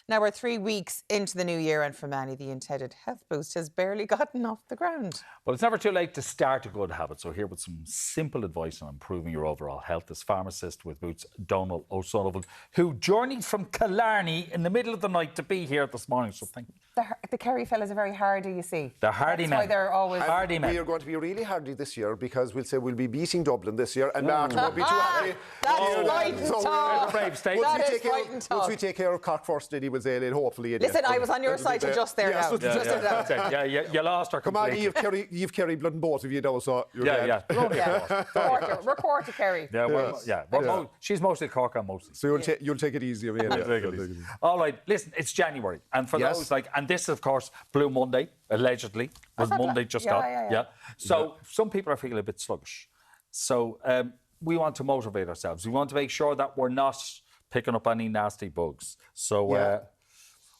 Now we're 3 weeks into the new year, and for many, the intended health boost has barely gotten off the ground. Well, it's never too late to start a good habit. So here with some simple advice on improving your overall health is pharmacist with Boots, Donal O'Sullivan, who journeyed from Killarney in the middle of the night to be here this morning. So thank you. The Kerry fellas are very hardy, you see. They're hardy That's men. why they're always hardy men. We are going to be really hardy this year because we'll be beating Dublin this year, and Martin won't be too happy. That's fighting talk. Brave statement. Once we take care of Cork first, then he will say, hopefully. Listen, I was on your side till just there now. You lost her completely. Come on, you've Kerry blood in both of you now, so you're We're quarter Kerry. She's mostly Cork and mostly. So you'll take it easy. All right, listen, it's January, and for those and this, of course, Blue Monday allegedly was Monday just gone. So some people are feeling a bit sluggish. So we want to motivate ourselves. We want to make sure that we're not picking up any nasty bugs. So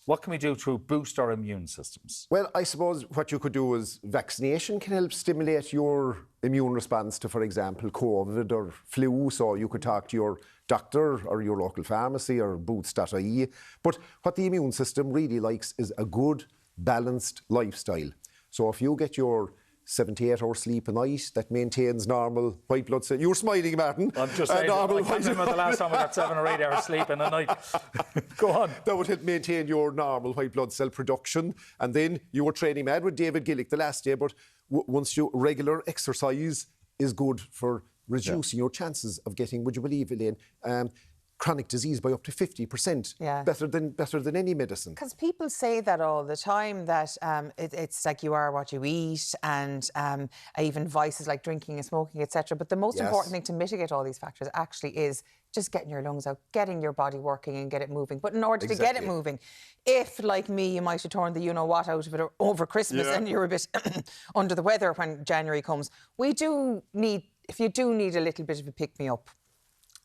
what can we do to boost our immune systems? Well, I suppose what you could do is vaccination can help stimulate your immune response to, for example, COVID or flu. So you could talk to your doctor or your local pharmacy or boots.ie. But what the immune system really likes is a good, balanced lifestyle. So if you get your 7 to 8 hours sleep a night, that maintains normal white blood cell. You're smiling, Martin. I'm just saying, I can't remember the last time I got 7 or 8 hours sleep in a night. Go on. That would help maintain your normal white blood cell production. And then you were training mad with David Gillick the last day, but once you regular exercise is good for reducing your chances of getting, would you believe, Elaine, chronic disease by up to 50%. Better than any medicine. Because people say that all the time, that it's like you are what you eat, and even vices like drinking and smoking, etc. But the most important thing to mitigate all these factors actually is just getting your lungs out, getting your body working and get it moving. But in order to get it moving, if, like me, you might have torn the you-know-what out of it over Christmas and you're a bit under the weather when January comes, if you do need a little bit of a pick-me-up,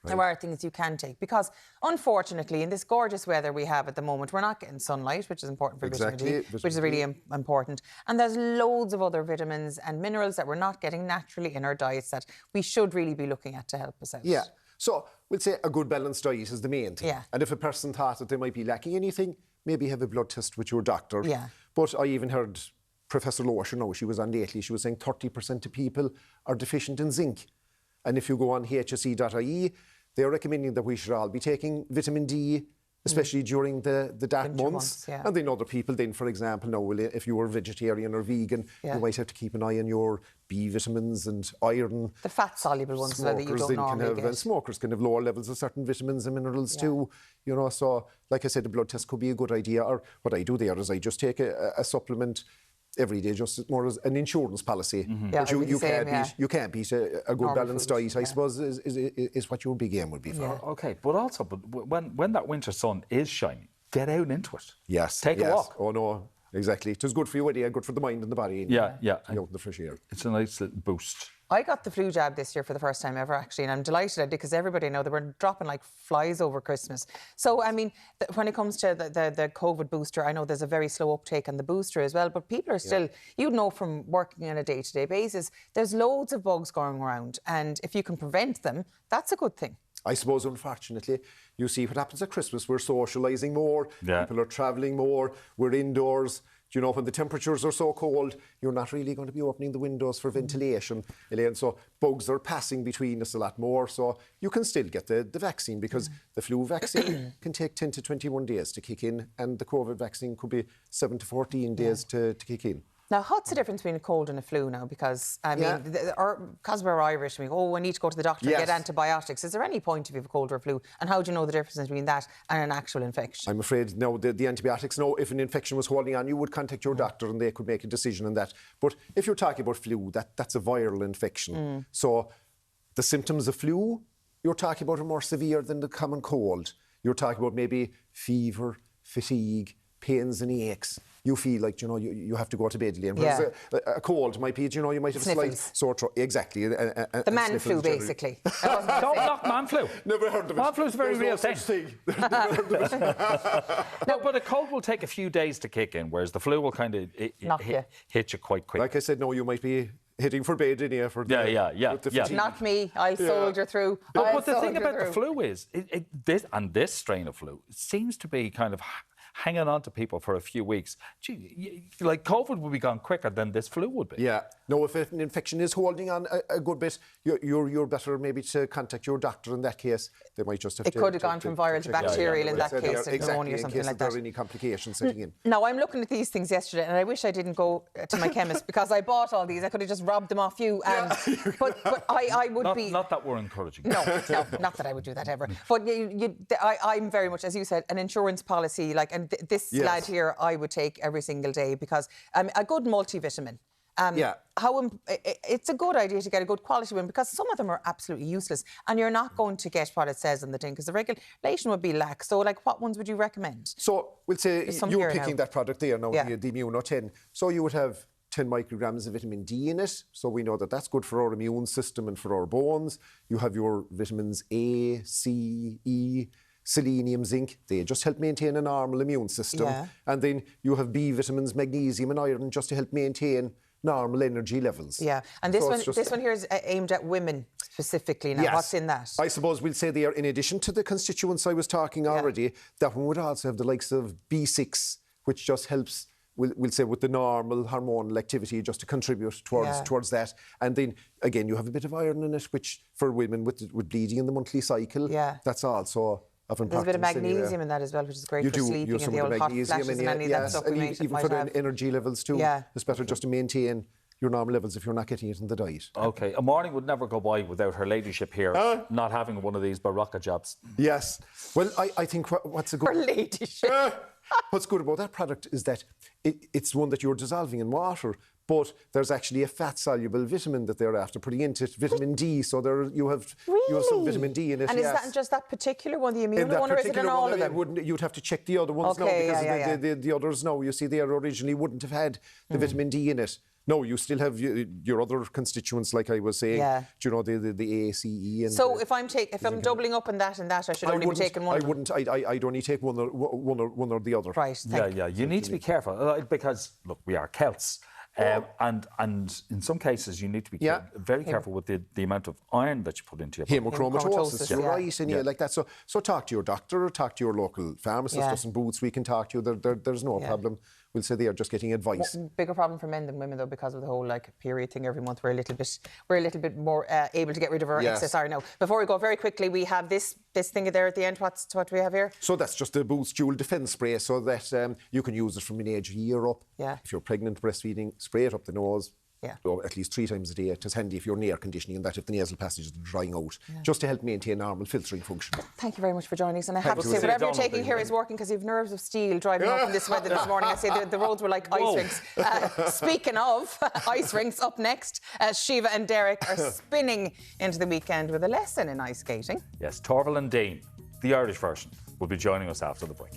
there are things you can take, because unfortunately in this gorgeous weather we have at the moment, we're not getting sunlight, which is important for vitamin D, which is really important. And there's loads of other vitamins and minerals that we're not getting naturally in our diets that we should really be looking at to help us out. Yeah. So we'll say a good balanced diet is the main thing. Yeah. And if a person thought that they might be lacking anything, maybe have a blood test with your doctor. Yeah. But I even heard Professor Loisher, she was on lately, she was saying 30% of people are deficient in zinc. And if you go on hse.ie, they're recommending that we should all be taking vitamin D, especially during the dark months. And then other people, then, for example, now, if you were vegetarian or vegan, you might have to keep an eye on your B vitamins and iron. The fat-soluble ones that you don't normally get. And smokers can have lower levels of certain vitamins and minerals too. You know, so, like I said, a blood test could be a good idea. Or what I do there is I just take a supplement every day, just more as an insurance policy. But you can't beat a good balanced diet, I suppose, is what your big aim would be for. Okay, but also, when that winter sun is shining, get out into it. Yes. Take a walk. Oh, no, exactly. It is good for you, good for the mind and the body. Yeah. Out in the fresh air. It's a nice little boost. I got the flu jab this year for the first time ever, actually, and I'm delighted I did, because everybody know they were dropping like flies over Christmas. So, I mean, when it comes to the COVID booster, I know there's a very slow uptake on the booster as well, but people are still, you know, from working on a day-to-day basis, there's loads of bugs going around, and if you can prevent them, that's a good thing. I suppose, unfortunately, you see what happens at Christmas. We're socialising more, people are travelling more, we're indoors. You know, when the temperatures are so cold, you're not really going to be opening the windows for ventilation, Elaine. So bugs are passing between us a lot more. So you can still get the vaccine, because the flu vaccine can take 10 to 21 days to kick in, and the COVID vaccine could be 7 to 14 days to kick in. Now, what's the difference between a cold and a flu now? Because, I mean, because we're Irish, we go, we need to go to the doctor and get antibiotics. Is there any point if you have a cold or a flu? And how do you know the difference between that and an actual infection? I'm afraid, no, the antibiotics, no, if an infection was holding on, you would contact your doctor and they could make a decision on that. But if you're talking about flu, that's a viral infection. So the symptoms of flu, you're talking about, are more severe than the common cold. You're talking about maybe fever, fatigue, pains and aches. You feel like, you know, you have to go to bed, Liam. Whereas a cold might be, you know, you might have a slight sore throat. Exactly. The man flu, basically. Don't knock man flu. Never heard of it. Man flu is a very real thing. No, but a cold will take a few days to kick in, whereas the flu will kind of hit you quite quick. Like I said, no, you might be heading for bed in here for the Not me. I'll soldier through. But the thing about the flu is, this strain of flu, it seems to be kind of hanging on to people for a few weeks. Gee, like COVID would be gone quicker than this flu would be. Yeah. No, if an infection is holding on a good bit, you're better maybe to contact your doctor in that case. They might just have it could have gone from viral to bacterial in that case, and pneumonia or something like that. If there are any complications setting in. Now, I'm looking at these things yesterday, and I wish I didn't go to my chemist because I bought all these. I could have just robbed them off you. But I would be... Not that we're encouraging. No, not that I would do that ever. But I'm very much, as you said, an insurance policy. Like, and this lad here, I would take every single day because a good multivitamin. It's a good idea to get a good quality one because some of them are absolutely useless and you're not going to get what it says on the tin because the regulation would be lax. So, like, what ones would you recommend? So, we'll say you're picking that product there now, the Immuno 10. So, you would have 10 micrograms of vitamin D in it. So, we know that that's good for our immune system and for our bones. You have your vitamins A, C, E, selenium, zinc. They just help maintain a normal immune system. And then you have B vitamins, magnesium and iron just to help maintain normal energy levels. Yeah, and this one here is aimed at women specifically. Now, what's in that? I suppose we'll say there, in addition to the constituents I was talking already, that one would also have the likes of B6, which just helps, we'll say, with the normal hormonal activity, just to contribute towards that. And then, again, you have a bit of iron in it, which for women with bleeding in the monthly cycle, that's also... There's a bit of magnesium in that as well, which is great for sleeping and the old hot flashes and any of that stuff we might even for the energy levels too. It's better just to maintain your normal levels if you're not getting it in the diet. Okay, a morning would never go by without her ladyship here not having one of these Barocca jobs. Yes. Well, I think what's a good... Her ladyship. What's good about that product is that it's one that you're dissolving in water, but there's actually a fat-soluble vitamin that they're after putting into it, vitamin D. So you have some vitamin D in it. And is that just that particular one, the Immuno one, or is it in all of them? You'd have to check the other ones now because the others now, you see, they originally wouldn't have had the vitamin D in it. No, you still have your other constituents, like I was saying. Do you know, the A, C, E. And so if I'm doubling up on that and that, I should only be taking one. I wouldn't. I'd only take one or the other. Right. You need to be careful because look, we are Celts. And in some cases, you need to be very careful with the amount of iron that you put into your body. Hemochromatosis, you're right, and like that. So talk to your doctor, talk to your local pharmacist, us in Boots, we can talk to you. There's no problem. We'll say they are just getting advice. Bigger problem for men than women, though, because of the whole period thing every month. We're a little bit more able to get rid of our excess iron now. Before we go, very quickly, we have this thing there at the end. What do we have here? So that's just the Boots Dual Defence Spray, so that you can use it from an age of a year up. If you're pregnant, breastfeeding, spray it up the nose. Or at least 3 times a day. It's handy if you're in air conditioning and that if the nasal passages are drying out, just to help maintain normal filtering function. Thank you very much for joining us. And I have to say, whatever you're taking here is working because you've nerves of steel driving up in this weather this morning. I say the roads were like ice rinks. Speaking of ice rinks, up next, Shiva and Derek are spinning into the weekend with a lesson in ice skating. Yes, Torval and Dean, the Irish version, will be joining us after the break.